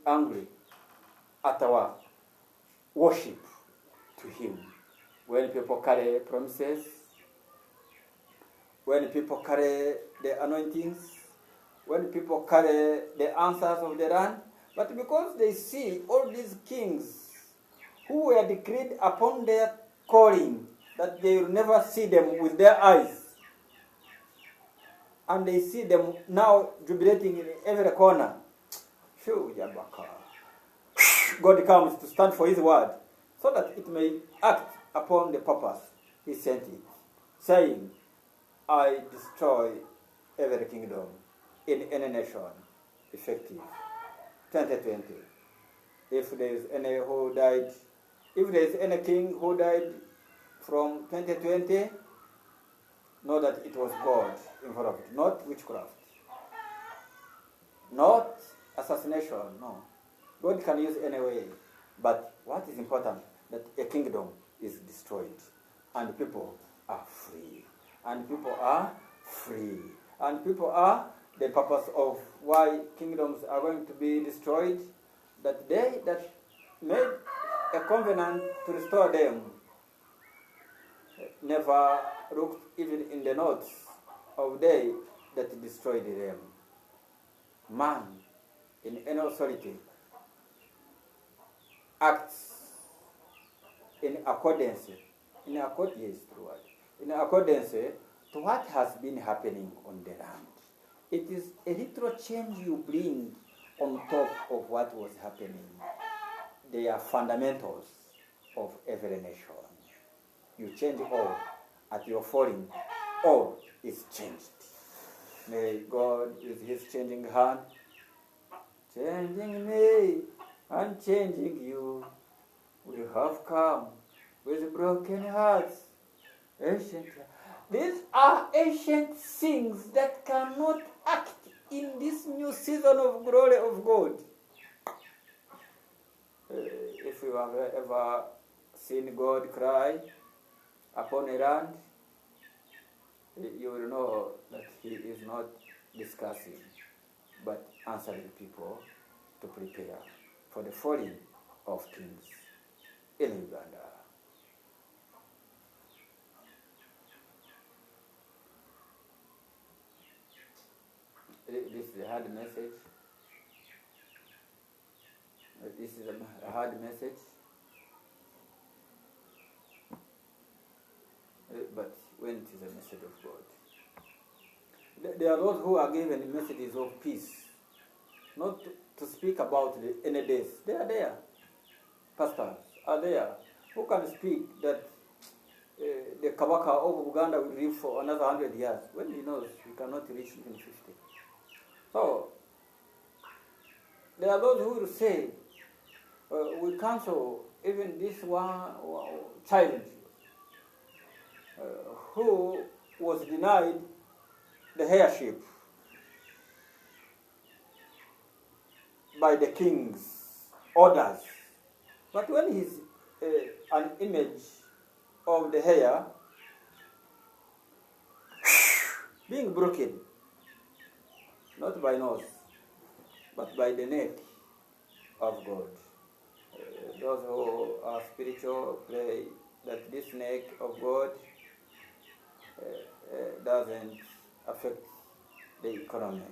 angry at our worship to him. When people carry promises, when people carry the anointings, when people carry the answers of the land, but because they see all these kings who were decreed upon their calling that they will never see them with their eyes, and they see them now jubilating in every corner. God comes to stand for his word so that it may act upon the purpose he sent it, saying, I destroy every kingdom in any nation, effective 2020. If there is any who died, if there is any king who died from 2020, know that it was God involved, not witchcraft, not assassination, no. God can use any way, but what is important, that a kingdom is destroyed, and people are free, and people are free, and people are, the purpose of why kingdoms are going to be destroyed, that they that made a covenant to restore them never looked even in the notes of they that destroyed them. Man, in any authority, acts in accordance to what has been happening on the land. It is a little change you bring on top of what was happening. They are fundamentals of every nation. You change all, at your falling, all is changed. May God, with his changing hand, changing me and changing you, we have come with broken hearts. These are ancient things that cannot act in this new season of glory of God. If you have ever seen God cry upon a land, you will know that he is not discussing, but answering people to prepare for the falling of kings in Uganda. This is a hard message. This is a hard message. But when it is a message of God. There are those who are given messages of peace, not to speak about the any days. They are there. Pastors are there who can speak that the Kabaka of Uganda will live for another 100 years, when he knows he cannot reach even 50. So, there are those who will say, we cancel even this one child who was denied the heirship by the king's orders. But when he's an image of the hair being broken, not by nose, but by the neck of God. Those who are spiritual pray that this neck of God doesn't affect the economy.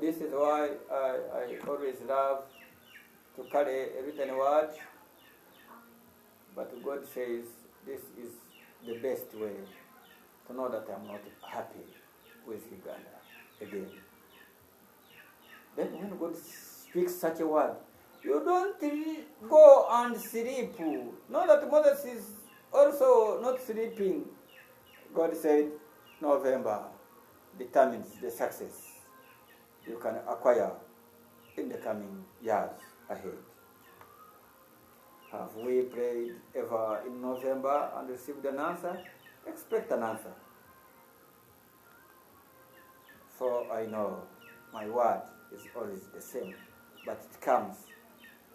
This is why I always love to carry a written word, but God says this is the best way to know that I'm not happy with Uganda again. Then when God speaks such a word, you don't go and sleep. Know that Moses is also not sleeping. God said, November determines the success you can acquire in the coming years ahead. Have we prayed ever in November and received an answer? Expect an answer. For I know my word is always the same, but it comes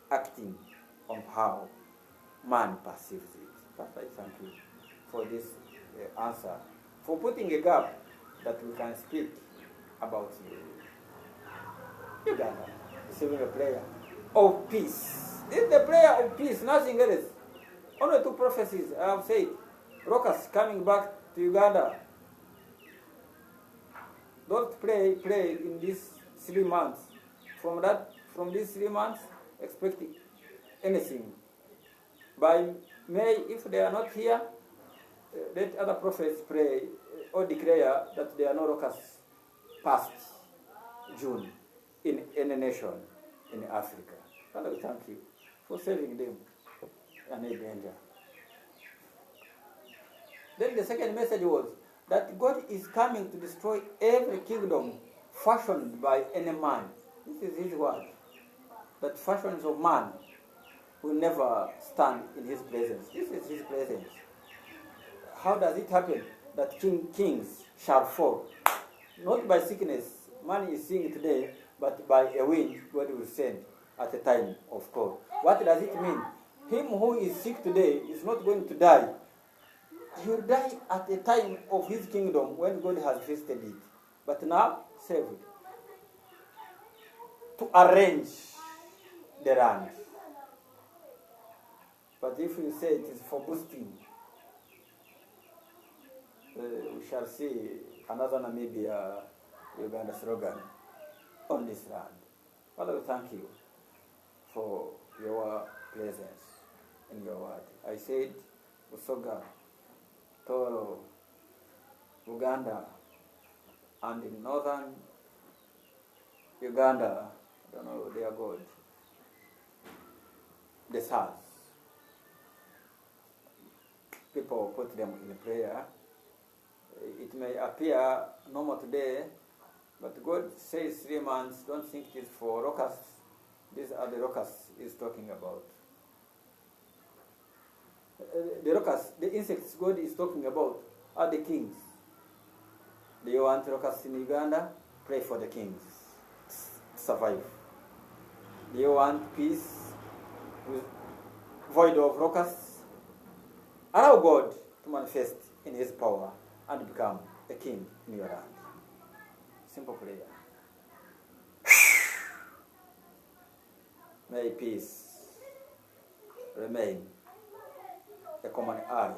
acting on how man perceives it. Pastor, I thank you for this answer, for putting a gap that we can speak about Uganda receiving a prayer of peace. This is the prayer of peace, nothing else. Only two prophecies I have said. Rockers coming back to Uganda. Don't pray in these 3 months. From these 3 months, expect anything. By May, if they are not here, let other prophets pray or declare that there are no rockers past June in any nation in Africa. Father, we thank you for saving them and a danger. Then the second message was that God is coming to destroy every kingdom fashioned by any man. This is his word. That fashions of man will never stand in his presence. This is his presence. How does it happen that kings shall fall? Not by sickness. Man is seeing today, but by a wind God will send at a time of call. What does it mean? Him who is sick today is not going to die. He will die at the time of his kingdom when God has visited it. But now, saved. To arrange the land. But if you say it is for boosting, we shall see another Namibia, Uganda slogan on this land. Father, we thank you for your presence in your word. I said, Usoga, Toro, Uganda, and in northern Uganda, I don't know, they are God, the SARS. People put them in prayer. It may appear normal today, but God says 3 months. Don't think it is for locusts. These are the locusts he's talking about. The locusts, the insects God is talking about are the kings. Do you want locusts in Uganda? Pray for the kings to survive. Do you want peace void of locusts? Allow God to manifest in his power and become a king in your land. Simple prayer. May peace remain a common ally